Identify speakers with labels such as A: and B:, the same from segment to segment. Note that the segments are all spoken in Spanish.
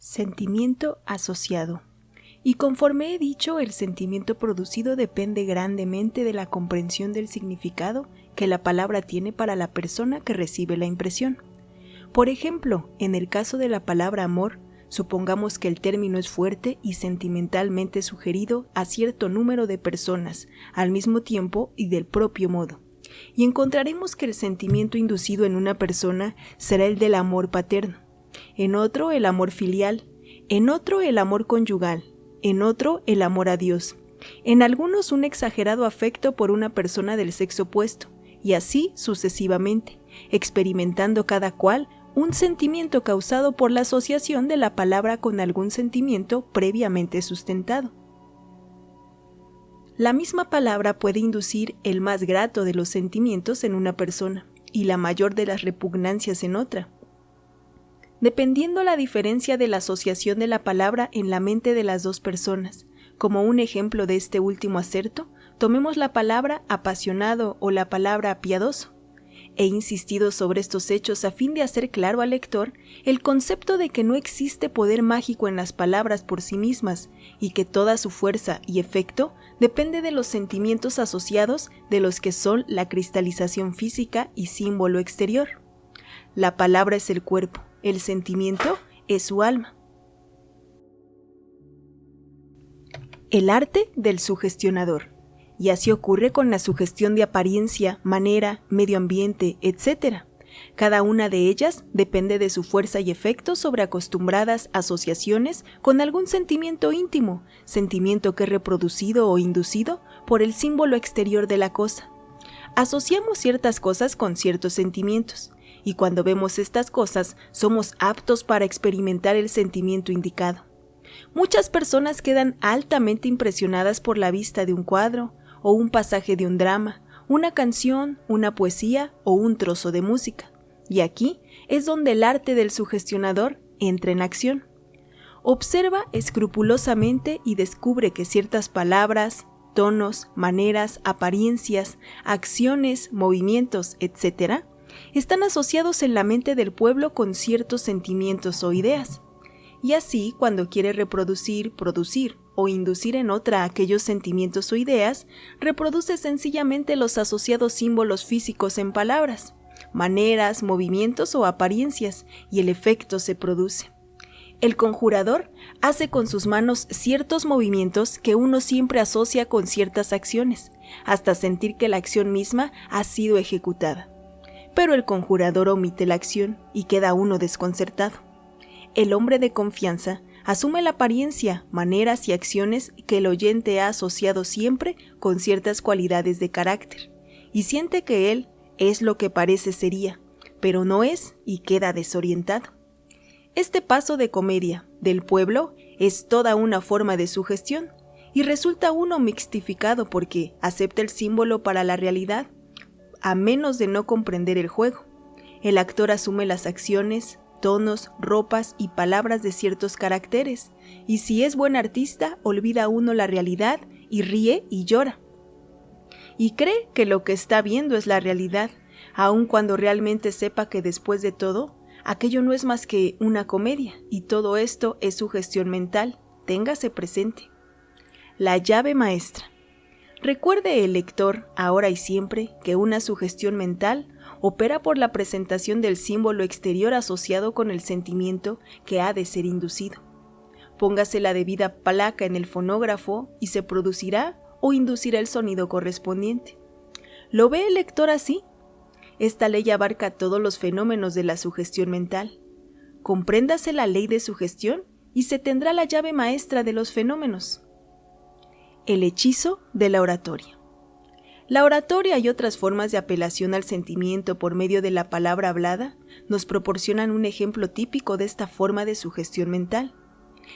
A: Sentimiento asociado. Y conforme he dicho, el sentimiento producido depende grandemente de la comprensión del significado que la palabra tiene para la persona que recibe la impresión. Por ejemplo, en el caso de la palabra amor, supongamos que el término es fuerte y sentimentalmente sugerido a cierto número de personas al mismo tiempo y del propio modo. Y encontraremos que el sentimiento inducido en una persona será el del amor paterno, en otro el amor filial, en otro el amor conyugal, en otro el amor a Dios, en algunos un exagerado afecto por una persona del sexo opuesto, y así sucesivamente, experimentando cada cual un sentimiento causado por la asociación de la palabra con algún sentimiento previamente sustentado. La misma palabra puede inducir el más grato de los sentimientos en una persona y la mayor de las repugnancias en otra, dependiendo la diferencia de la asociación de la palabra en la mente de las dos personas. Como un ejemplo de este último acerto, tomemos la palabra apasionado o la palabra piadoso. He insistido sobre estos hechos a fin de hacer claro al lector el concepto de que no existe poder mágico en las palabras por sí mismas y que toda su fuerza y efecto depende de los sentimientos asociados, de los que son la cristalización física y símbolo exterior. La palabra es el cuerpo, el sentimiento es su alma. El arte del sugestionador. Y así ocurre con la sugestión de apariencia, manera, medio ambiente, etc. Cada una de ellas depende de su fuerza y efecto sobre acostumbradas asociaciones con algún sentimiento íntimo, sentimiento que es reproducido o inducido por el símbolo exterior de la cosa. Asociamos ciertas cosas con ciertos sentimientos, y cuando vemos estas cosas somos aptos para experimentar el sentimiento indicado. Muchas personas quedan altamente impresionadas por la vista de un cuadro, o un pasaje de un drama, una canción, una poesía o un trozo de música. Y aquí es donde el arte del sugestionador entra en acción. Observa escrupulosamente y descubre que ciertas palabras, tonos, maneras, apariencias, acciones, movimientos, etc., están asociados en la mente del pueblo con ciertos sentimientos o ideas. Y así, cuando quiere reproducir, producir o inducir en otra aquellos sentimientos o ideas, reproduce sencillamente los asociados símbolos físicos en palabras, maneras, movimientos o apariencias, y el efecto se produce. El conjurador hace con sus manos ciertos movimientos que uno siempre asocia con ciertas acciones, hasta sentir que la acción misma ha sido ejecutada. Pero el conjurador omite la acción y queda uno desconcertado. El hombre de confianza asume la apariencia, maneras y acciones que el oyente ha asociado siempre con ciertas cualidades de carácter, y siente que él es lo que parece sería, pero no es y queda desorientado. Este paso de comedia del pueblo es toda una forma de sugestión, y resulta uno mixtificado porque acepta el símbolo para la realidad, a menos de no comprender el juego. El actor asume las acciones, tonos, ropas y palabras de ciertos caracteres, y si es buen artista, olvida uno la realidad y ríe y llora. Y cree que lo que está viendo es la realidad, aun cuando realmente sepa que después de todo, aquello no es más que una comedia, y todo esto es sugestión mental, téngase presente. La llave maestra. Recuerde el lector, ahora y siempre, que una sugestión mental opera por la presentación del símbolo exterior asociado con el sentimiento que ha de ser inducido. Póngase la debida placa en el fonógrafo y se producirá o inducirá el sonido correspondiente. ¿Lo ve el lector así? Esta ley abarca todos los fenómenos de la sugestión mental. Compréndase la ley de sugestión y se tendrá la llave maestra de los fenómenos. El hechizo de la oratoria. La oratoria y otras formas de apelación al sentimiento por medio de la palabra hablada nos proporcionan un ejemplo típico de esta forma de sugestión mental.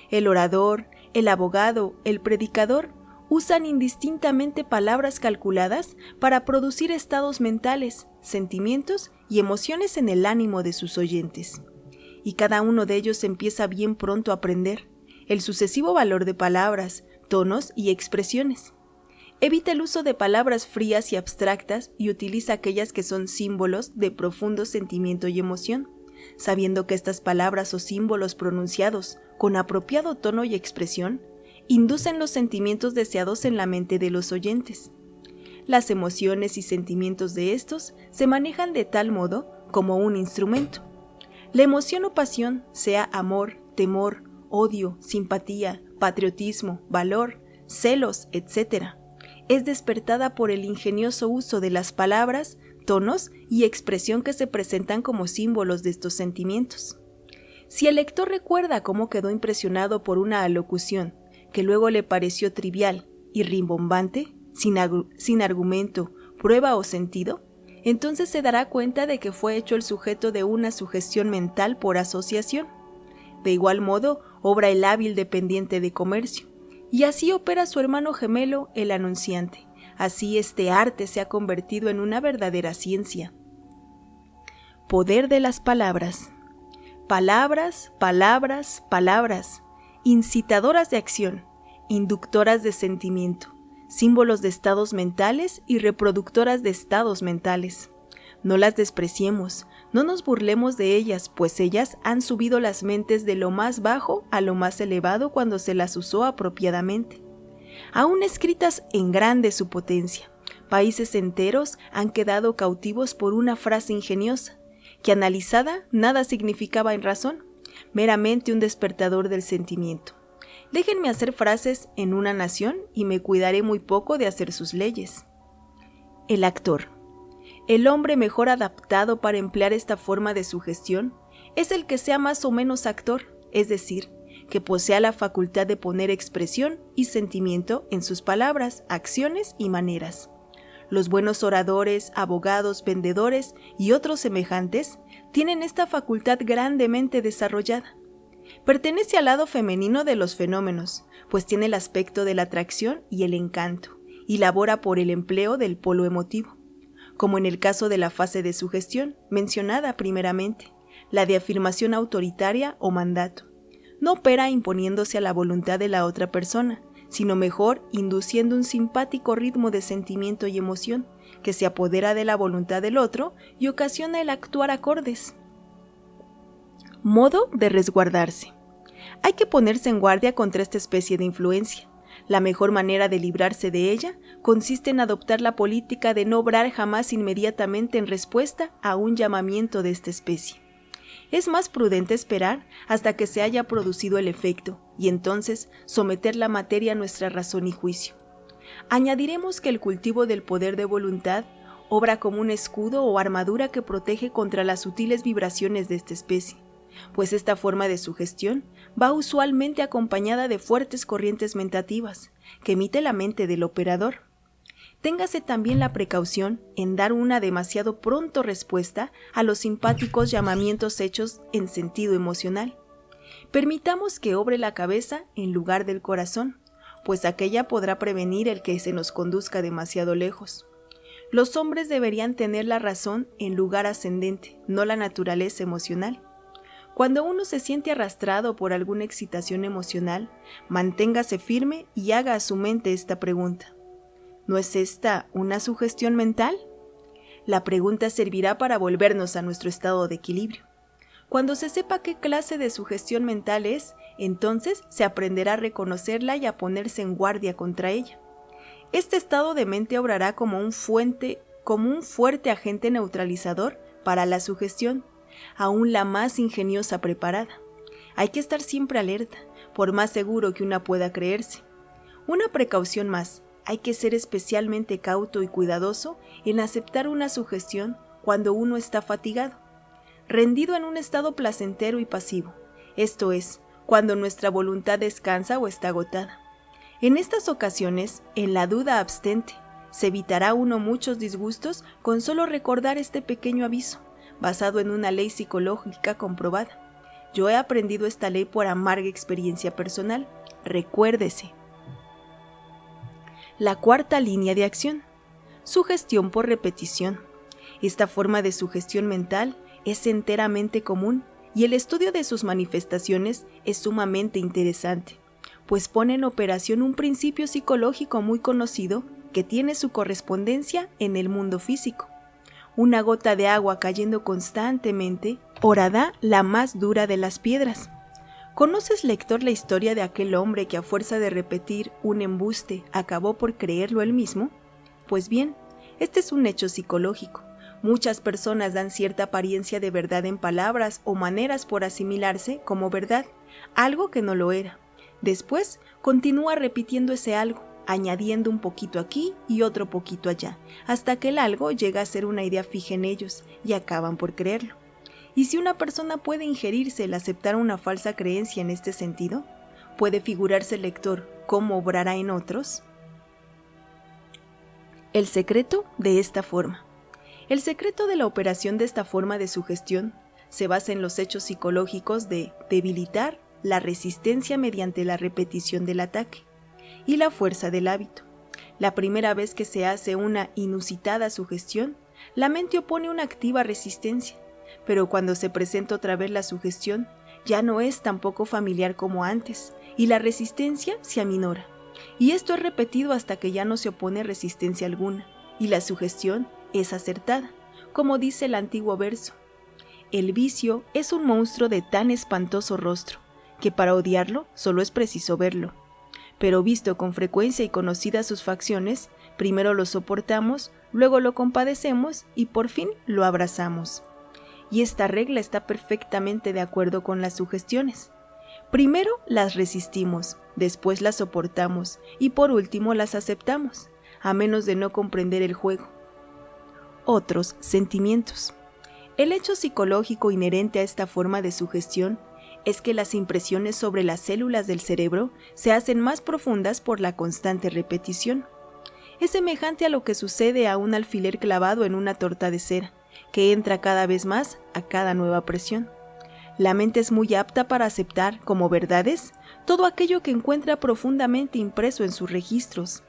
A: El orador, el abogado, el predicador usan indistintamente palabras calculadas para producir estados mentales, sentimientos y emociones en el ánimo de sus oyentes. Y cada uno de ellos empieza bien pronto a aprender el sucesivo valor de palabras, tonos y expresiones. Evita el uso de palabras frías y abstractas y utiliza aquellas que son símbolos de profundo sentimiento y emoción, sabiendo que estas palabras o símbolos pronunciados con apropiado tono y expresión inducen los sentimientos deseados en la mente de los oyentes. Las emociones y sentimientos de estos se manejan de tal modo como un instrumento. La emoción o pasión, sea amor, temor, odio, simpatía, patriotismo, valor, celos, etc., es despertada por el ingenioso uso de las palabras, tonos y expresión que se presentan como símbolos de estos sentimientos. Si el lector recuerda cómo quedó impresionado por una alocución que luego le pareció trivial y rimbombante, sin argumento, prueba o sentido, entonces se dará cuenta de que fue hecho el sujeto de una sugestión mental por asociación. De igual modo, obra el hábil dependiente de comercio, y así opera su hermano gemelo, el anunciante. Así este arte se ha convertido en una verdadera ciencia. Poder de las palabras. Palabras, palabras, palabras, incitadoras de acción, inductoras de sentimiento, símbolos de estados mentales y reproductoras de estados mentales. No las despreciemos, no nos burlemos de ellas, pues ellas han subido las mentes de lo más bajo a lo más elevado cuando se las usó apropiadamente. Aún escritas en grande su potencia, países enteros han quedado cautivos por una frase ingeniosa, que analizada nada significaba en razón, meramente un despertador del sentimiento. Déjenme hacer frases en una nación y me cuidaré muy poco de hacer sus leyes. El actor. El hombre mejor adaptado para emplear esta forma de sugestión es el que sea más o menos actor, es decir, que posea la facultad de poner expresión y sentimiento en sus palabras, acciones y maneras. Los buenos oradores, abogados, vendedores y otros semejantes tienen esta facultad grandemente desarrollada. Pertenece al lado femenino de los fenómenos, pues tiene el aspecto de la atracción y el encanto, y labora por el empleo del polo emotivo, como en el caso de la fase de sugestión, mencionada primeramente, la de afirmación autoritaria o mandato. No opera imponiéndose a la voluntad de la otra persona, sino mejor induciendo un simpático ritmo de sentimiento y emoción, que se apodera de la voluntad del otro y ocasiona el actuar acordes. Modo de resguardarse. Hay que ponerse en guardia contra esta especie de influencia. La mejor manera de librarse de ella consiste en adoptar la política de no obrar jamás inmediatamente en respuesta a un llamamiento de esta especie. Es más prudente esperar hasta que se haya producido el efecto y entonces someter la materia a nuestra razón y juicio. Añadiremos que el cultivo del poder de voluntad obra como un escudo o armadura que protege contra las sutiles vibraciones de esta especie, pues esta forma de sugestión va usualmente acompañada de fuertes corrientes mentativas que emite la mente del operador. Téngase también la precaución en dar una demasiado pronto respuesta a los simpáticos llamamientos hechos en sentido emocional. Permitamos que obre la cabeza en lugar del corazón, pues aquella podrá prevenir el que se nos conduzca demasiado lejos. Los hombres deberían tener la razón en lugar ascendente, no la naturaleza emocional. Cuando uno se siente arrastrado por alguna excitación emocional, manténgase firme y haga a su mente esta pregunta. ¿No es esta una sugestión mental? La pregunta servirá para volvernos a nuestro estado de equilibrio. Cuando se sepa qué clase de sugestión mental es, entonces se aprenderá a reconocerla y a ponerse en guardia contra ella. Este estado de mente obrará como un fuerte agente neutralizador para la sugestión, aún la más ingeniosa preparada. Hay que estar siempre alerta, por más seguro que una pueda creerse. Una precaución más. Hay que ser especialmente cauto y cuidadoso en aceptar una sugestión cuando uno está fatigado, rendido en un estado placentero y pasivo, esto es, cuando nuestra voluntad descansa o está agotada. En estas ocasiones, en la duda abstente, se evitará uno muchos disgustos con solo recordar este pequeño aviso, basado en una ley psicológica comprobada. Yo he aprendido esta ley por amarga experiencia personal. Recuérdese. La cuarta línea de acción. Sugestión por repetición. Esta forma de sugestión mental es enteramente común y el estudio de sus manifestaciones es sumamente interesante, pues pone en operación un principio psicológico muy conocido que tiene su correspondencia en el mundo físico. Una gota de agua cayendo constantemente Horadá, la más dura de las piedras. ¿Conoces, lector, la historia de aquel hombre que a fuerza de repetir un embuste acabó por creerlo él mismo? Pues bien, este es un hecho psicológico. Muchas personas dan cierta apariencia de verdad en palabras o maneras por asimilarse como verdad, algo que no lo era. Después, continúa repitiendo ese algo, añadiendo un poquito aquí y otro poquito allá, hasta que el algo llega a ser una idea fija en ellos y acaban por creerlo. ¿Y si una persona puede ingerirse el aceptar una falsa creencia en este sentido? ¿Puede figurarse el lector cómo obrará en otros? El secreto de esta forma. El secreto de la operación de esta forma de sugestión se basa en los hechos psicológicos de debilitar la resistencia mediante la repetición del ataque y la fuerza del hábito. La primera vez que se hace una inusitada sugestión, la mente opone una activa resistencia. Pero cuando se presenta otra vez la sugestión, ya no es tan poco familiar como antes, y la resistencia se aminora. Y esto es repetido hasta que ya no se opone resistencia alguna, y la sugestión es acertada, como dice el antiguo verso. El vicio es un monstruo de tan espantoso rostro, que para odiarlo solo es preciso verlo. Pero visto con frecuencia y conocidas sus facciones, primero lo soportamos, luego lo compadecemos y por fin lo abrazamos. Y esta regla está perfectamente de acuerdo con las sugestiones. Primero las resistimos, después las soportamos y por último las aceptamos, a menos de no comprender el juego. Otros sentimientos. El hecho psicológico inherente a esta forma de sugestión es que las impresiones sobre las células del cerebro se hacen más profundas por la constante repetición. Es semejante a lo que sucede a un alfiler clavado en una torta de cera, que entra cada vez más a cada nueva presión. La mente es muy apta para aceptar como verdades todo aquello que encuentra profundamente impreso en sus registros.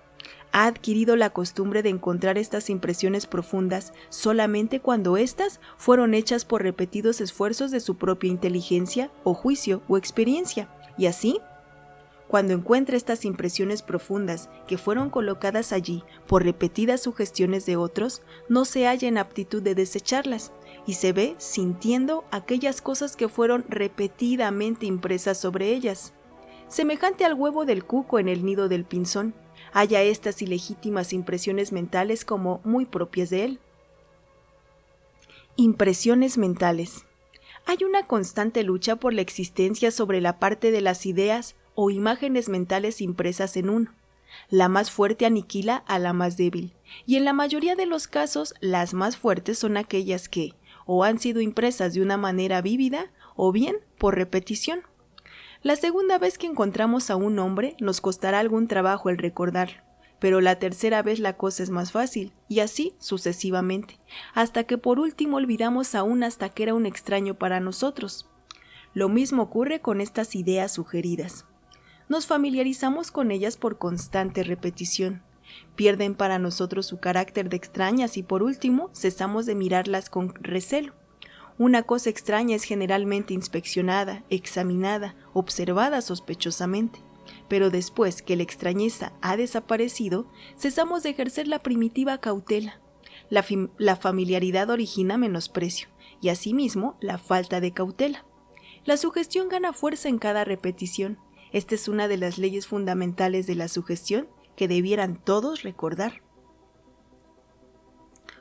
A: Ha adquirido la costumbre de encontrar estas impresiones profundas solamente cuando éstas fueron hechas por repetidos esfuerzos de su propia inteligencia o juicio o experiencia, y así, cuando encuentra estas impresiones profundas que fueron colocadas allí por repetidas sugestiones de otros, no se halla en aptitud de desecharlas y se ve sintiendo aquellas cosas que fueron repetidamente impresas sobre ellas. Semejante al huevo del cuco en el nido del pinzón, halla estas ilegítimas impresiones mentales como muy propias de él. Impresiones mentales. Hay una constante lucha por la existencia sobre la parte de las ideas o imágenes mentales impresas en uno. La más fuerte aniquila a la más débil, y en la mayoría de los casos las más fuertes son aquellas que o han sido impresas de una manera vívida o bien por repetición. La segunda vez que encontramos a un hombre nos costará algún trabajo el recordarlo, pero la tercera vez la cosa es más fácil, y así sucesivamente, hasta que por último olvidamos aún hasta que era un extraño para nosotros. Lo mismo ocurre con estas ideas sugeridas. Nos familiarizamos con ellas por constante repetición. Pierden para nosotros su carácter de extrañas y por último cesamos de mirarlas con recelo. Una cosa extraña es generalmente inspeccionada, examinada, observada sospechosamente, pero después que la extrañeza ha desaparecido, cesamos de ejercer la primitiva cautela. La familiaridad origina menosprecio y asimismo la falta de cautela. La sugestión gana fuerza en cada repetición. Esta es una de las leyes fundamentales de la sugestión que debieran todos recordar.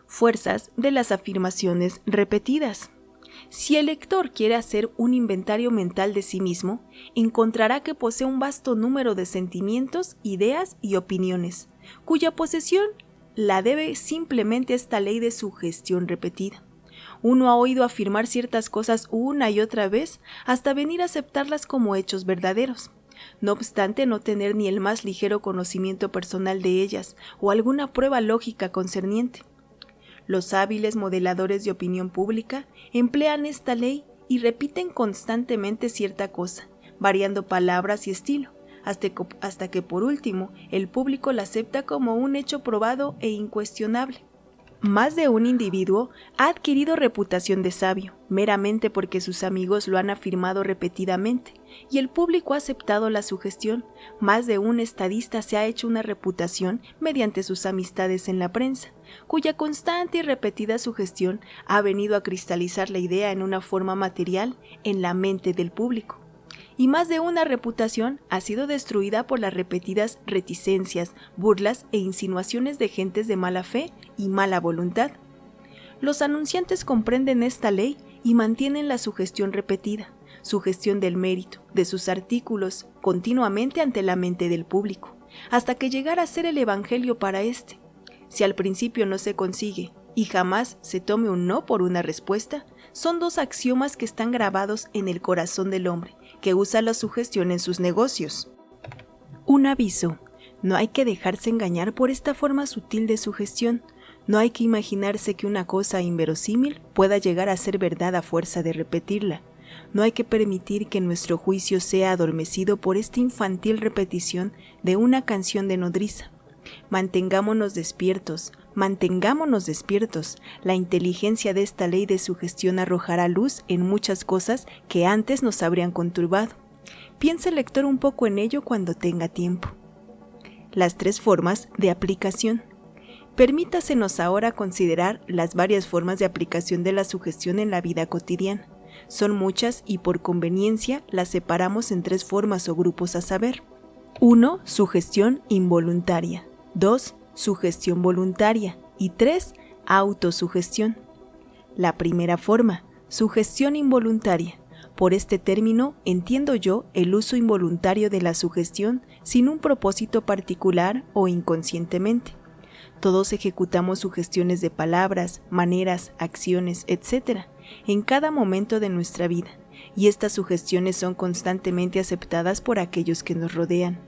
A: Fuerzas de las afirmaciones repetidas. Si el lector quiere hacer un inventario mental de sí mismo, encontrará que posee un vasto número de sentimientos, ideas y opiniones, cuya posesión la debe simplemente a esta ley de sugestión repetida. Uno ha oído afirmar ciertas cosas una y otra vez hasta venir a aceptarlas como hechos verdaderos, no obstante no tener ni el más ligero conocimiento personal de ellas o alguna prueba lógica concerniente. Los hábiles modeladores de opinión pública emplean esta ley y repiten constantemente cierta cosa, variando palabras y estilo, hasta que por último el público la acepta como un hecho probado e incuestionable. Más de un individuo ha adquirido reputación de sabio, meramente porque sus amigos lo han afirmado repetidamente, y el público ha aceptado la sugestión. Más de un estadista se ha hecho una reputación mediante sus amistades en la prensa, cuya constante y repetida sugestión ha venido a cristalizar la idea en una forma material en la mente del público. Y más de una reputación ha sido destruida por las repetidas reticencias, burlas e insinuaciones de gentes de mala fe y mala voluntad. Los anunciantes comprenden esta ley y mantienen la sugestión repetida, sugestión del mérito, de sus artículos, continuamente ante la mente del público, hasta que llegara a ser el evangelio para éste. Si al principio no se consigue, y jamás se tome un no por una respuesta, son dos axiomas que están grabados en el corazón del hombre, que usa la sugestión en sus negocios. Un aviso: no hay que dejarse engañar por esta forma sutil de sugestión. No hay que imaginarse que una cosa inverosímil pueda llegar a ser verdad a fuerza de repetirla. No hay que permitir que nuestro juicio sea adormecido por esta infantil repetición de una canción de nodriza. Mantengámonos despiertos. La inteligencia de esta ley de sugestión arrojará luz en muchas cosas que antes nos habrían conturbado. Piense el lector un poco en ello cuando tenga tiempo. Las 3 formas de aplicación. Permítasenos ahora considerar las varias formas de aplicación de la sugestión en la vida cotidiana. Son muchas y por conveniencia las separamos en 3 formas o grupos a saber. 1. Sugestión involuntaria. 2. Sugestión voluntaria. Y 3. Autosugestión. La primera forma, sugestión involuntaria. Por este término entiendo yo el uso involuntario de la sugestión sin un propósito particular o inconscientemente. Todos ejecutamos sugestiones de palabras, maneras, acciones, etc. en cada momento de nuestra vida, y estas sugestiones son constantemente aceptadas por aquellos que nos rodean.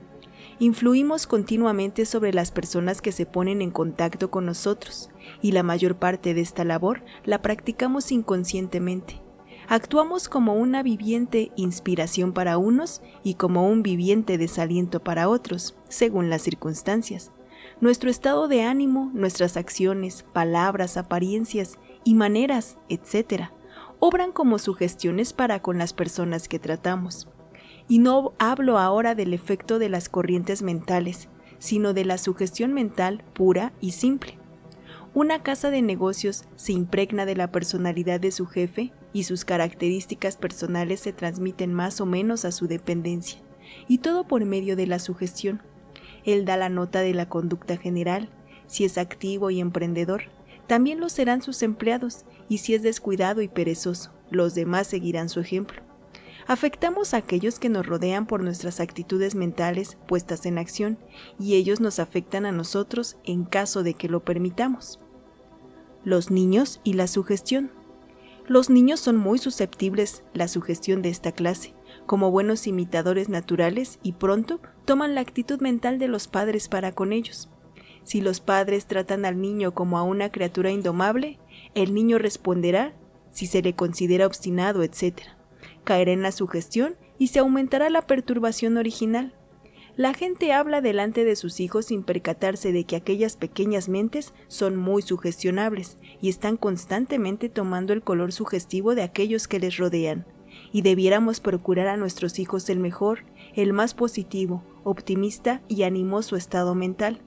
A: Influimos continuamente sobre las personas que se ponen en contacto con nosotros, y la mayor parte de esta labor la practicamos inconscientemente. Actuamos como una viviente inspiración para unos y como un viviente desaliento para otros, según las circunstancias. Nuestro estado de ánimo, nuestras acciones, palabras, apariencias y maneras, etc., obran como sugestiones para con las personas que tratamos. Y no hablo ahora del efecto de las corrientes mentales, sino de la sugestión mental pura y simple. Una casa de negocios se impregna de la personalidad de su jefe y sus características personales se transmiten más o menos a su dependencia, y todo por medio de la sugestión. Él da la nota de la conducta general. Si es activo y emprendedor, también lo serán sus empleados, y si es descuidado y perezoso, los demás seguirán su ejemplo. Afectamos a aquellos que nos rodean por nuestras actitudes mentales puestas en acción, y ellos nos afectan a nosotros en caso de que lo permitamos. Los niños y la sugestión. Los niños son muy susceptibles a la sugestión de esta clase, como buenos imitadores naturales, y pronto toman la actitud mental de los padres para con ellos. Si los padres tratan al niño como a una criatura indomable, el niño responderá si se le considera obstinado, etc. Caerá en la sugestión y se aumentará la perturbación original. La gente habla delante de sus hijos sin percatarse de que aquellas pequeñas mentes son muy sugestionables y están constantemente tomando el color sugestivo de aquellos que les rodean. Y debiéramos procurar a nuestros hijos el mejor, el más positivo, optimista y animoso estado mental.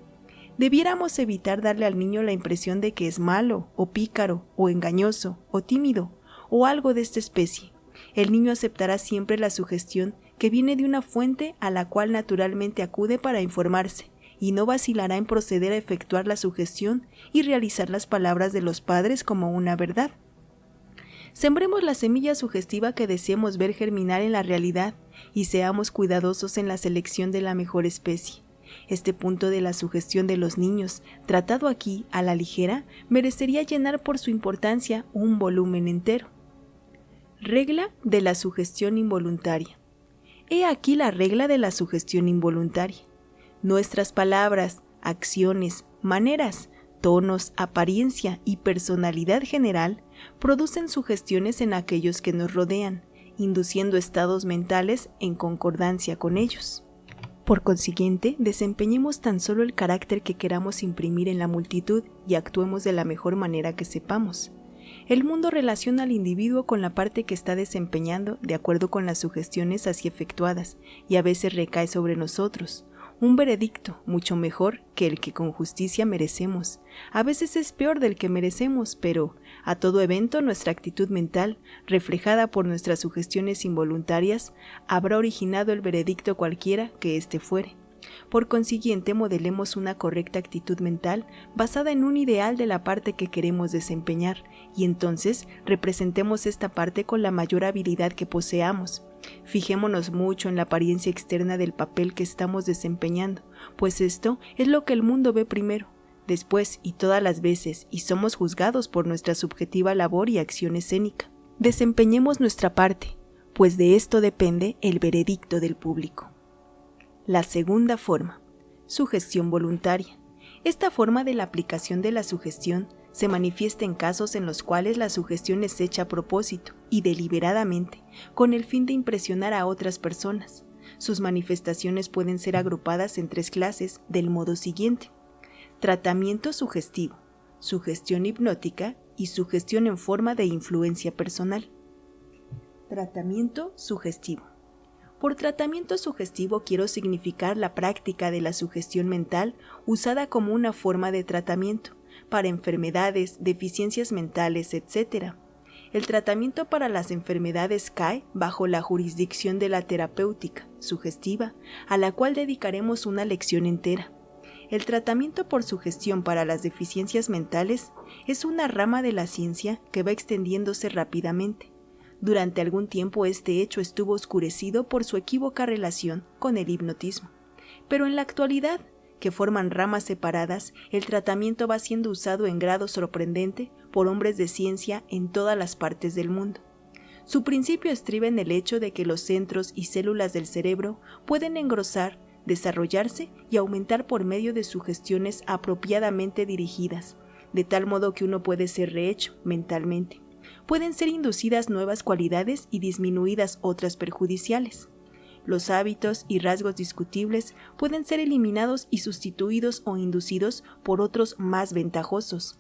A: Debiéramos evitar darle al niño la impresión de que es malo, o pícaro, o engañoso, o tímido, o algo de esta especie. El niño aceptará siempre la sugestión que viene de una fuente a la cual naturalmente acude para informarse, y no vacilará en proceder a efectuar la sugestión y realizar las palabras de los padres como una verdad. Sembremos la semilla sugestiva que deseemos ver germinar en la realidad y seamos cuidadosos en la selección de la mejor especie. Este punto de la sugestión de los niños, tratado aquí a la ligera, merecería llenar por su importancia un volumen entero. Regla de la sugestión involuntaria. He aquí la regla de la sugestión involuntaria. Nuestras palabras, acciones, maneras, tonos, apariencia y personalidad general producen sugestiones en aquellos que nos rodean, induciendo estados mentales en concordancia con ellos. Por consiguiente, desempeñemos tan solo el carácter que queramos imprimir en la multitud y actuemos de la mejor manera que sepamos. El mundo relaciona al individuo con la parte que está desempeñando de acuerdo con las sugestiones así efectuadas y a veces recae sobre nosotros. Un veredicto mucho mejor que el que con justicia merecemos. A veces es peor del que merecemos, pero, a todo evento, nuestra actitud mental, reflejada por nuestras sugestiones involuntarias, habrá originado el veredicto cualquiera que éste fuere. Por consiguiente, modelemos una correcta actitud mental basada en un ideal de la parte que queremos desempeñar, y entonces representemos esta parte con la mayor habilidad que poseamos. Fijémonos mucho en la apariencia externa del papel que estamos desempeñando, pues esto es lo que el mundo ve primero, después y todas las veces, y somos juzgados por nuestra subjetiva labor y acción escénica. Desempeñemos nuestra parte, pues de esto depende el veredicto del público. La segunda forma, sugestión voluntaria. Esta forma de la aplicación de la sugestión se manifiesta en casos en los cuales la sugestión es hecha a propósito y deliberadamente, con el fin de impresionar a otras personas. Sus manifestaciones pueden ser agrupadas en 3 clases del modo siguiente: tratamiento sugestivo, sugestión hipnótica y sugestión en forma de influencia personal. Tratamiento sugestivo. Por tratamiento sugestivo quiero significar la práctica de la sugestión mental usada como una forma de tratamiento para enfermedades, deficiencias mentales, etc. El tratamiento para las enfermedades cae bajo la jurisdicción de la terapéutica sugestiva, a la cual dedicaremos una lección entera. El tratamiento por sugestión para las deficiencias mentales es una rama de la ciencia que va extendiéndose rápidamente. Durante algún tiempo este hecho estuvo oscurecido por su equívoca relación con el hipnotismo, pero en la actualidad, que forman ramas separadas, el tratamiento va siendo usado en grado sorprendente por hombres de ciencia en todas las partes del mundo. Su principio estriba en el hecho de que los centros y células del cerebro pueden engrosar, desarrollarse y aumentar por medio de sugestiones apropiadamente dirigidas, de tal modo que uno puede ser rehecho mentalmente. Pueden ser inducidas nuevas cualidades y disminuidas otras perjudiciales. Los hábitos y rasgos discutibles pueden ser eliminados y sustituidos o inducidos por otros más ventajosos.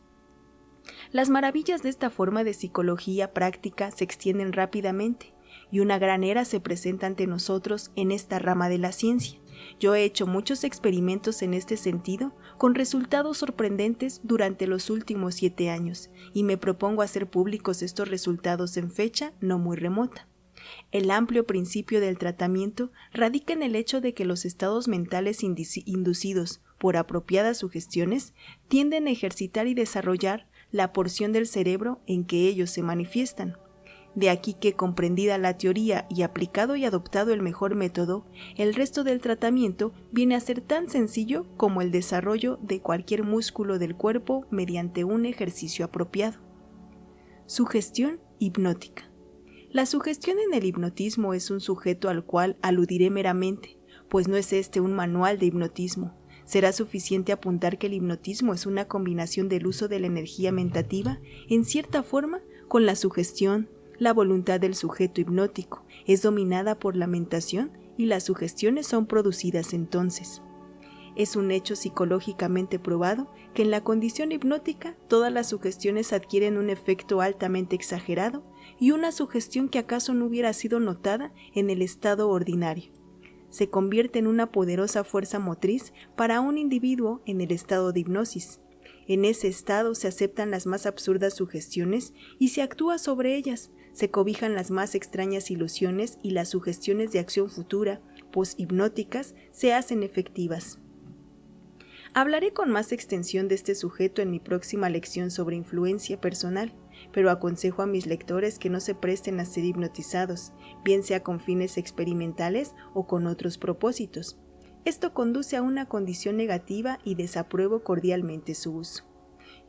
A: Las maravillas de esta forma de psicología práctica se extienden rápidamente, y una gran era se presenta ante nosotros en esta rama de la ciencia. Yo he hecho muchos experimentos en este sentido, con resultados sorprendentes durante los últimos 7 años, y me propongo hacer públicos estos resultados en fecha no muy remota. El amplio principio del tratamiento radica en el hecho de que los estados mentales inducidos por apropiadas sugestiones tienden a ejercitar y desarrollar la porción del cerebro en que ellos se manifiestan. De aquí que, comprendida la teoría y aplicado y adoptado el mejor método, el resto del tratamiento viene a ser tan sencillo como el desarrollo de cualquier músculo del cuerpo mediante un ejercicio apropiado. Sugestión hipnótica. La sugestión en el hipnotismo es un sujeto al cual aludiré meramente, pues no es este un manual de hipnotismo. Será suficiente apuntar que el hipnotismo es una combinación del uso de la energía mentativa, en cierta forma, con la sugestión. La voluntad del sujeto hipnótico es dominada por la mentación y las sugestiones son producidas entonces. Es un hecho psicológicamente probado que en la condición hipnótica todas las sugestiones adquieren un efecto altamente exagerado y una sugestión que acaso no hubiera sido notada en el estado ordinario se convierte en una poderosa fuerza motriz para un individuo en el estado de hipnosis. En ese estado se aceptan las más absurdas sugestiones y se actúa sobre ellas, se cobijan las más extrañas ilusiones y las sugestiones de acción futura, poshipnóticas, se hacen efectivas. Hablaré con más extensión de este sujeto en mi próxima lección sobre influencia personal, pero aconsejo a mis lectores que no se presten a ser hipnotizados, bien sea con fines experimentales o con otros propósitos. Esto conduce a una condición negativa y desapruebo cordialmente su uso.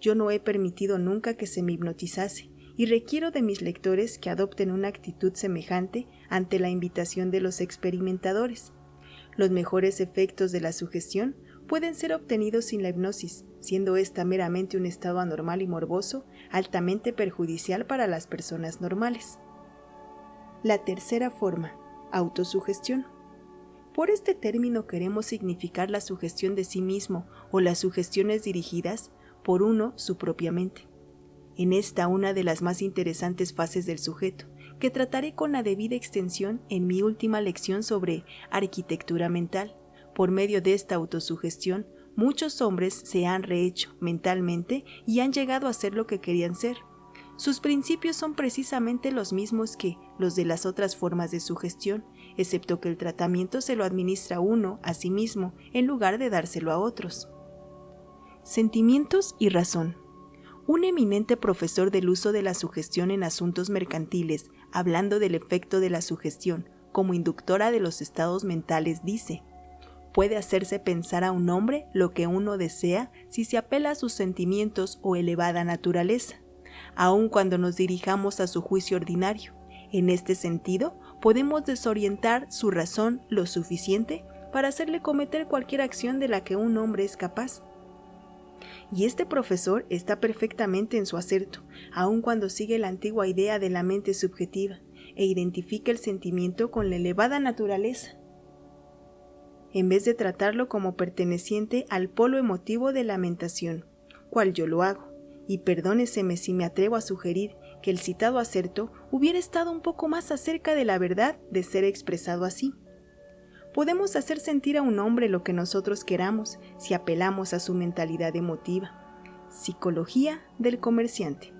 A: Yo no he permitido nunca que se me hipnotizase, y requiero de mis lectores que adopten una actitud semejante ante la invitación de los experimentadores. Los mejores efectos de la sugestión pueden ser obtenidos sin la hipnosis, siendo esta meramente un estado anormal y morboso, altamente perjudicial para las personas normales. La tercera forma, autosugestión. Por este término queremos significar la sugestión de sí mismo o las sugestiones dirigidas por uno su propia mente. En esta una de las más interesantes fases del sujeto, que trataré con la debida extensión en mi última lección sobre arquitectura mental. Por medio de esta autosugestión, muchos hombres se han rehecho mentalmente y han llegado a ser lo que querían ser. Sus principios son precisamente los mismos que los de las otras formas de sugestión, excepto que el tratamiento se lo administra uno a sí mismo en lugar de dárselo a otros. Sentimientos y razón. Un eminente profesor del uso de la sugestión en asuntos mercantiles, hablando del efecto de la sugestión como inductora de los estados mentales, dice: puede hacerse pensar a un hombre lo que uno desea si se apela a sus sentimientos o elevada naturaleza, aun cuando nos dirijamos a su juicio ordinario. En este sentido, podemos desorientar su razón lo suficiente para hacerle cometer cualquier acción de la que un hombre es capaz. Y este profesor está perfectamente en su acerto, aun cuando sigue la antigua idea de la mente subjetiva e identifica el sentimiento con la elevada naturaleza, en vez de tratarlo como perteneciente al polo emotivo de la mentación, cual yo lo hago, y perdóneseme si me atrevo a sugerir que el citado acerto hubiera estado un poco más acerca de la verdad de ser expresado así. Podemos hacer sentir a un hombre lo que nosotros queramos si apelamos a su mentalidad emotiva. Psicología del comerciante.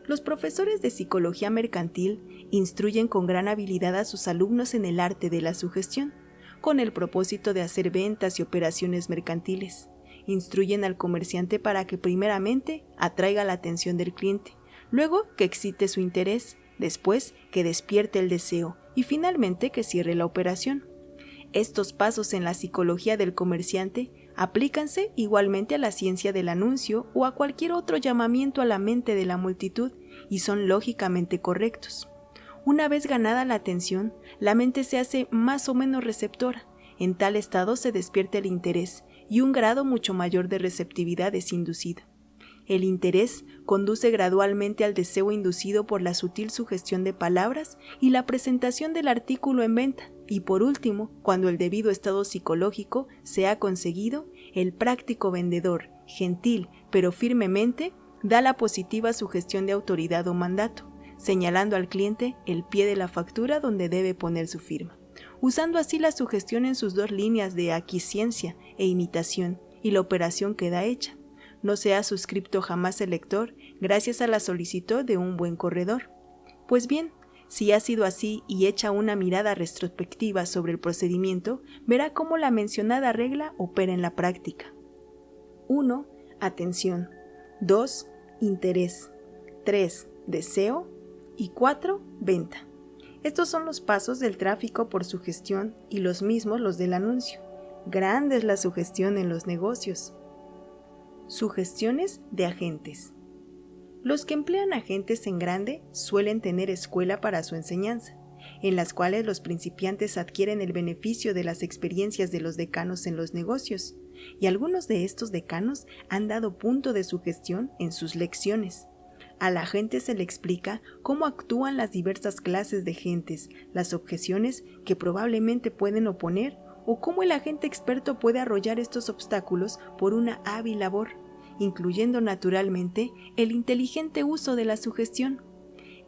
A: Los profesores de psicología mercantil instruyen con gran habilidad a sus alumnos en el arte de la sugestión, con el propósito de hacer ventas y operaciones mercantiles. Instruyen al comerciante para que primeramente atraiga la atención del cliente, luego que excite su interés, después que despierte el deseo y finalmente que cierre la operación. Estos pasos en la psicología del comerciante aplícanse igualmente a la ciencia del anuncio o a cualquier otro llamamiento a la mente de la multitud y son lógicamente correctos. Una vez ganada la atención, la mente se hace más o menos receptora. En tal estado se despierta el interés y un grado mucho mayor de receptividad es inducido. El interés conduce gradualmente al deseo inducido por la sutil sugestión de palabras y la presentación del artículo en venta. Y por último, cuando el debido estado psicológico se ha conseguido, el práctico vendedor, gentil pero firmemente, da la positiva sugestión de autoridad o mandato, señalando al cliente el pie de la factura donde debe poner su firma, usando así la sugestión en sus dos líneas de aquiescencia e imitación, y la operación queda hecha. No se ha suscripto jamás el lector gracias a la solicitud de un buen corredor. Pues bien, si ha sido así y echa una mirada retrospectiva sobre el procedimiento, verá cómo la mencionada regla opera en la práctica. 1. Atención. 2. Interés. 3. Deseo. Y 4. Venta. Estos son los pasos del tráfico por sugestión y los mismos los del anuncio. Grande es la sugestión en los negocios. Sugestiones de agentes. Los que emplean agentes en grande suelen tener escuela para su enseñanza, en las cuales los principiantes adquieren el beneficio de las experiencias de los decanos en los negocios, y algunos de estos decanos han dado punto de sugestión en sus lecciones. A la gente se le explica cómo actúan las diversas clases de gentes, las objeciones que probablemente pueden oponer o cómo el agente experto puede arrollar estos obstáculos por una hábil labor, incluyendo naturalmente el inteligente uso de la sugestión.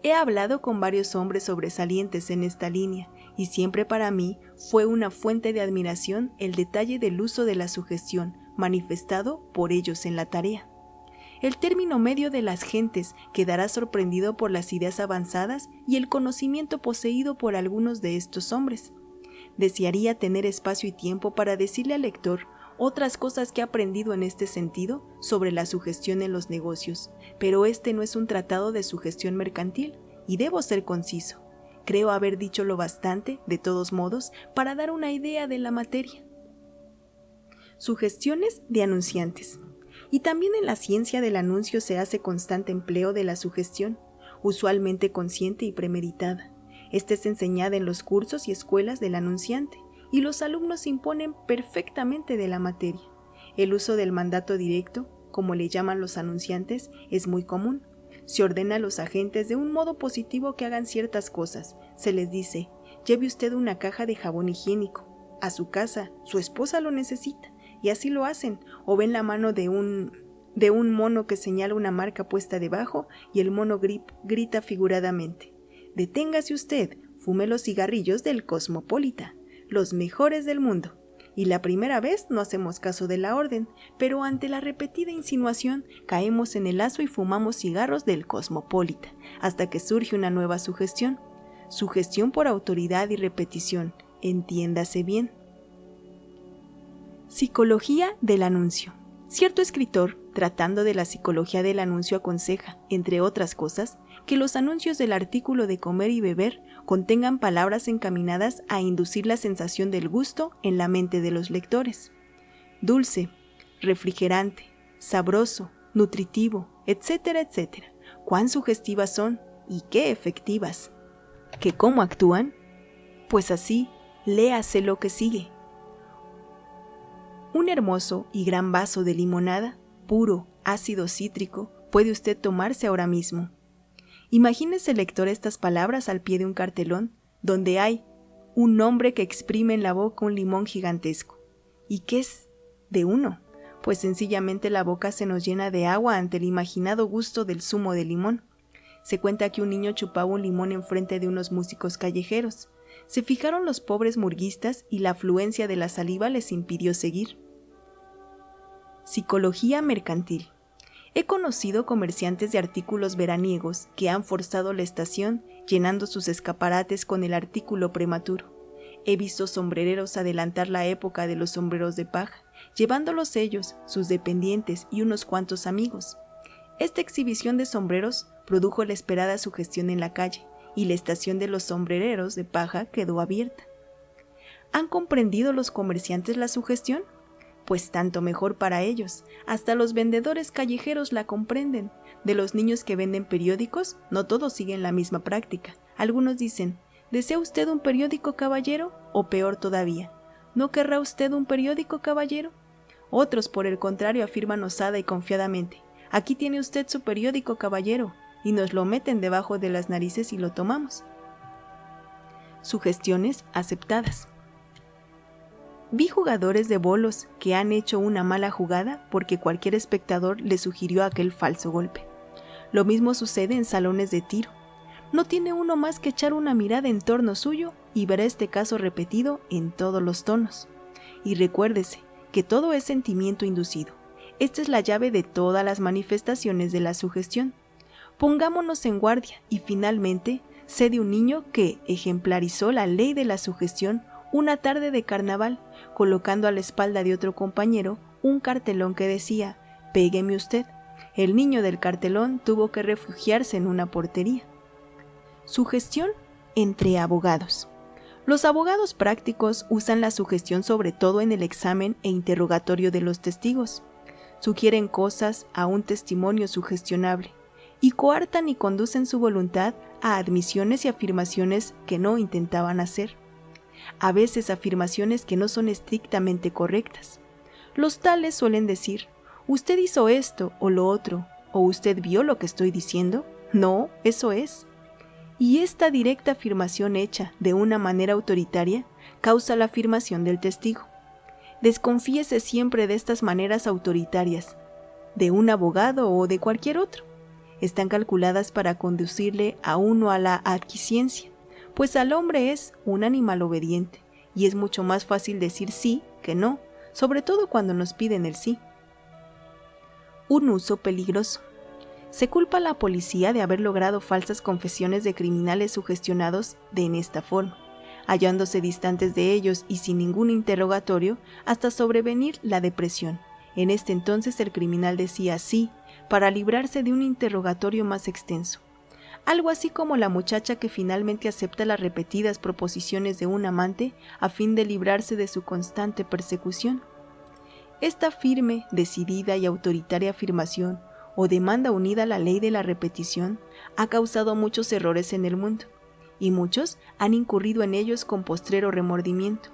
A: He hablado con varios hombres sobresalientes en esta línea y siempre para mí fue una fuente de admiración el detalle del uso de la sugestión manifestado por ellos en la tarea. El término medio de las gentes quedará sorprendido por las ideas avanzadas y el conocimiento poseído por algunos de estos hombres. Desearía tener espacio y tiempo para decirle al lector otras cosas que he aprendido en este sentido sobre la sugestión en los negocios, pero este no es un tratado de sugestión mercantil y debo ser conciso. Creo haber dicho lo bastante, de todos modos, para dar una idea de la materia. Sugestiones de anunciantes. Y también en la ciencia del anuncio se hace constante empleo de la sugestión, usualmente consciente y premeditada. Esta es enseñada en los cursos y escuelas del anunciante, y los alumnos imponen perfectamente de la materia. El uso del mandato directo, como le llaman los anunciantes, es muy común. Se ordena a los agentes de un modo positivo que hagan ciertas cosas. Se les dice: lleve usted una caja de jabón higiénico. a su casa, su esposa lo necesita, y así lo hacen, o ven la mano de un mono que señala una marca puesta debajo y el mono grita figuradamente: «Deténgase usted, fume los cigarrillos del Cosmopolita, los mejores del mundo». Y la primera vez no hacemos caso de la orden, pero ante la repetida insinuación caemos en el lazo y fumamos cigarros del Cosmopolita, hasta que surge una nueva sugestión. Sugestión por autoridad y repetición, entiéndase bien. Psicología del anuncio. Cierto escritor, tratando de la psicología del anuncio, aconseja, entre otras cosas, que los anuncios del artículo de comer y beber contengan palabras encaminadas a inducir la sensación del gusto en la mente de los lectores. Dulce, refrigerante, sabroso, nutritivo, etcétera, etcétera. ¿Cuán sugestivas son y qué efectivas? ¿Que cómo actúan? Pues así, léase lo que sigue. Un hermoso y gran vaso de limonada, puro, ácido cítrico, puede usted tomarse ahora mismo. Imagínese, lector, estas palabras al pie de un cartelón donde hay un hombre que exprime en la boca un limón gigantesco. ¿Y qué es de uno? Pues sencillamente la boca se nos llena de agua ante el imaginado gusto del zumo de limón. Se cuenta que un niño chupaba un limón enfrente de unos músicos callejeros. Se fijaron los pobres murguistas y la afluencia de la saliva les impidió seguir. Psicología mercantil. He conocido comerciantes de artículos veraniegos que han forzado la estación llenando sus escaparates con el artículo prematuro. He visto sombrereros adelantar la época de los sombreros de paja, llevándolos ellos, sus dependientes y unos cuantos amigos. Esta exhibición de sombreros produjo la esperada sugestión en la calle, y la estación de los sombrereros de paja quedó abierta. ¿Han comprendido los comerciantes la sugestión? Pues tanto mejor para ellos. Hasta los vendedores callejeros la comprenden. De los niños que venden periódicos, no todos siguen la misma práctica. Algunos dicen: ¿desea usted un periódico, caballero? O peor todavía: ¿no querrá usted un periódico, caballero? Otros, por el contrario, afirman osada y confiadamente: aquí tiene usted su periódico, caballero, y nos lo meten debajo de las narices y lo tomamos. Sugestiones aceptadas. Vi jugadores de bolos que han hecho una mala jugada porque cualquier espectador les sugirió aquel falso golpe. Lo mismo sucede en salones de tiro. No tiene uno más que echar una mirada en torno suyo y verá este caso repetido en todos los tonos. Y recuérdese que todo es sentimiento inducido. Esta es la llave de todas las manifestaciones de la sugestión. Pongámonos en guardia y finalmente sé de un niño que ejemplarizó la ley de la sugestión una tarde de carnaval, colocando a la espalda de otro compañero un cartelón que decía: «Pégueme usted». El niño del cartelón tuvo que refugiarse en una portería. Sugestión entre abogados. Los abogados prácticos usan la sugestión sobre todo en el examen e interrogatorio de los testigos. Sugieren cosas a un testimonio sugestionable y coartan y conducen su voluntad a admisiones y afirmaciones que no intentaban hacer. A veces afirmaciones que no son estrictamente correctas. Los tales suelen decir: «¿Usted hizo esto o lo otro? ¿O usted vio lo que estoy diciendo? No, eso es». Y esta directa afirmación hecha de una manera autoritaria causa la afirmación del testigo. Desconfíese siempre de estas maneras autoritarias, de un abogado o de cualquier otro. Están calculadas para conducirle a uno a la aquiescencia, pues al hombre es un animal obediente y es mucho más fácil decir sí que no, sobre todo cuando nos piden el sí. Un uso peligroso. Se culpa a la policía de haber logrado falsas confesiones de criminales sugestionados en esta forma, hallándose distantes de ellos y sin ningún interrogatorio hasta sobrevenir la depresión. En este entonces el criminal decía sí para librarse de un interrogatorio más extenso. Algo así como la muchacha que finalmente acepta las repetidas proposiciones de un amante a fin de librarse de su constante persecución. Esta firme, decidida y autoritaria afirmación o demanda unida a la ley de la repetición ha causado muchos errores en el mundo, y muchos han incurrido en ellos con postrero remordimiento.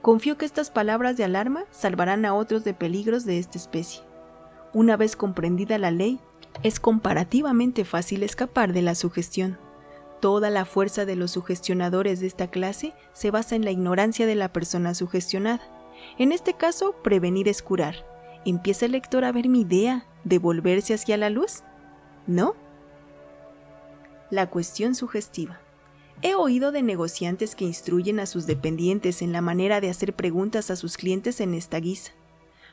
A: Confío que estas palabras de alarma salvarán a otros de peligros de esta especie. Una vez comprendida la ley, es comparativamente fácil escapar de la sugestión. Toda la fuerza de los sugestionadores de esta clase se basa en la ignorancia de la persona sugestionada. En este caso, prevenir es curar. ¿Empieza el lector a ver mi idea de volverse hacia la luz? ¿No? La cuestión sugestiva. He oído de negociantes que instruyen a sus dependientes en la manera de hacer preguntas a sus clientes en esta guisa.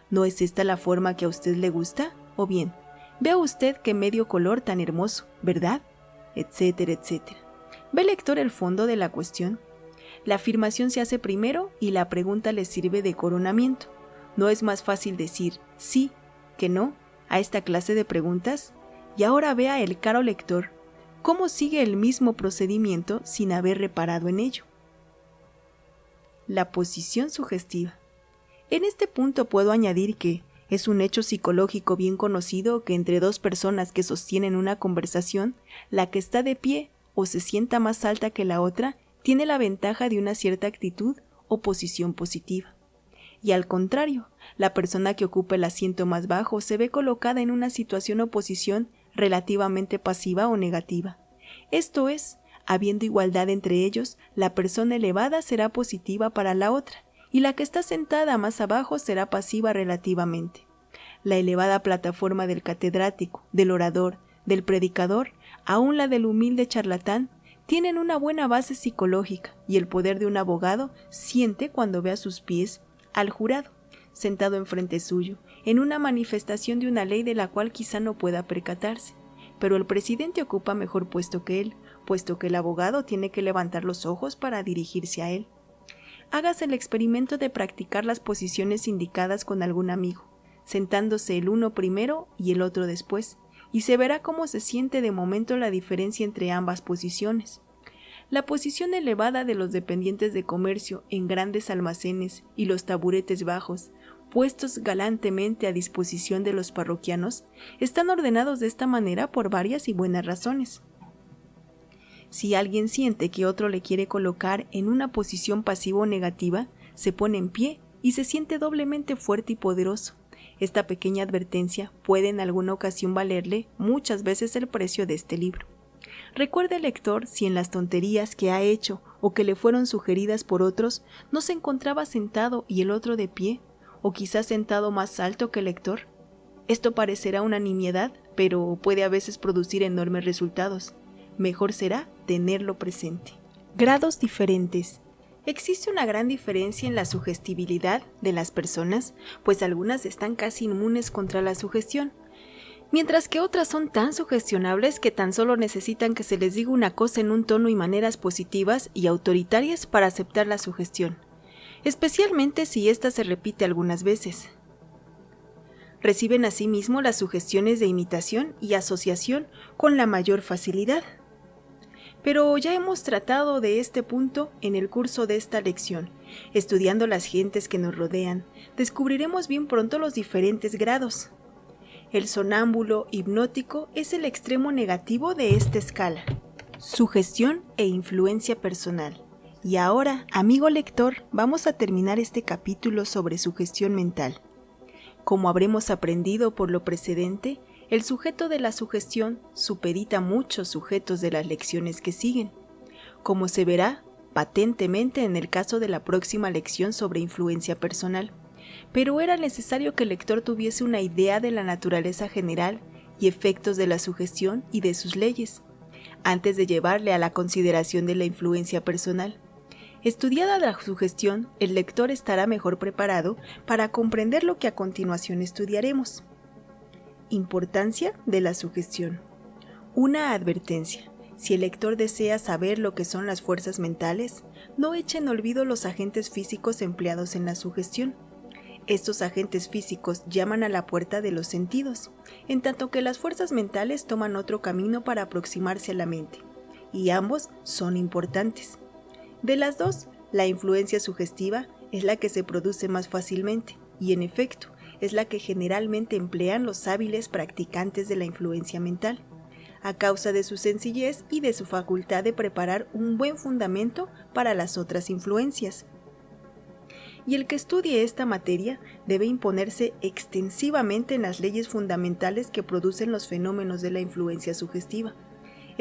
A: ¿No es esta la forma que a usted le gusta? O bien, vea usted qué medio color tan hermoso, ¿verdad? Etcétera, etcétera. ¿Ve, lector, el fondo de la cuestión? La afirmación se hace primero y la pregunta le sirve de coronamiento. ¿No es más fácil decir sí que no a esta clase de preguntas? Y ahora vea el caro lector cómo sigue el mismo procedimiento sin haber reparado en ello. La posición sugestiva. En este punto puedo añadir que es un hecho psicológico bien conocido que entre dos personas que sostienen una conversación, la que está de pie o se sienta más alta que la otra tiene la ventaja de una cierta actitud o posición positiva. Y al contrario, la persona que ocupa el asiento más bajo se ve colocada en una situación o posición relativamente pasiva o negativa. Esto es, habiendo igualdad entre ellos, la persona elevada será positiva para la otra, y la que está sentada más abajo será pasiva relativamente. La elevada plataforma del catedrático, del orador, del predicador, aun la del humilde charlatán, tienen una buena base psicológica, y el poder de un abogado siente cuando ve a sus pies al jurado, sentado enfrente suyo, en una manifestación de una ley de la cual quizá no pueda percatarse. Pero el presidente ocupa mejor puesto que él, puesto que el abogado tiene que levantar los ojos para dirigirse a él. Hágase el experimento de practicar las posiciones indicadas con algún amigo, sentándose el uno primero y el otro después, y se verá cómo se siente de momento la diferencia entre ambas posiciones. La posición elevada de los dependientes de comercio en grandes almacenes y los taburetes bajos, puestos galantemente a disposición de los parroquianos, están ordenados de esta manera por varias y buenas razones. Si alguien siente que otro le quiere colocar en una posición pasiva o negativa, se pone en pie y se siente doblemente fuerte y poderoso. Esta pequeña advertencia puede en alguna ocasión valerle muchas veces el precio de este libro. Recuerde, lector, si en las tonterías que ha hecho o que le fueron sugeridas por otros no se encontraba sentado y el otro de pie, o quizás sentado más alto que el lector. Esto parecerá una nimiedad, pero puede a veces producir enormes resultados. Mejor será tenerlo presente. Grados diferentes. Existe una gran diferencia en la sugestibilidad de las personas, pues algunas están casi inmunes contra la sugestión, mientras que otras son tan sugestionables que tan solo necesitan que se les diga una cosa en un tono y maneras positivas y autoritarias para aceptar la sugestión, especialmente si ésta se repite algunas veces. Reciben asimismo las sugestiones de imitación y asociación con la mayor facilidad. Pero ya hemos tratado de este punto en el curso de esta lección. Estudiando las gentes que nos rodean, descubriremos bien pronto los diferentes grados. El sonámbulo hipnótico es el extremo negativo de esta escala. Sugestión e influencia personal. Y ahora, amigo lector, vamos a terminar este capítulo sobre sugestión mental. Como habremos aprendido por lo precedente, el sujeto de la sugestión supedita muchos sujetos de las lecciones que siguen, como se verá patentemente en el caso de la próxima lección sobre influencia personal. Pero era necesario que el lector tuviese una idea de la naturaleza general y efectos de la sugestión y de sus leyes, antes de llevarle a la consideración de la influencia personal. Estudiada la sugestión, el lector estará mejor preparado para comprender lo que a continuación estudiaremos. Importancia de la sugestión. Una advertencia. Si el lector desea saber lo que son las fuerzas mentales, no eche en olvido los agentes físicos empleados en la sugestión. Estos agentes físicos llaman a la puerta de los sentidos, en tanto que las fuerzas mentales toman otro camino para aproximarse a la mente, y ambos son importantes. De las dos, la influencia sugestiva es la que se produce más fácilmente, y en efecto, es la que generalmente emplean los hábiles practicantes de la influencia mental, a causa de su sencillez y de su facultad de preparar un buen fundamento para las otras influencias. Y el que estudie esta materia debe imponerse extensivamente en las leyes fundamentales que producen los fenómenos de la influencia sugestiva,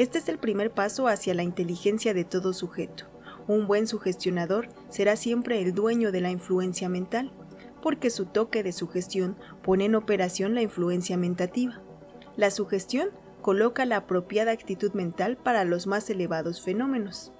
A: Este es el primer paso hacia la inteligencia de todo sujeto. Un buen sugestionador será siempre el dueño de la influencia mental, porque su toque de sugestión pone en operación la influencia mentativa. La sugestión coloca la apropiada actitud mental para los más elevados fenómenos.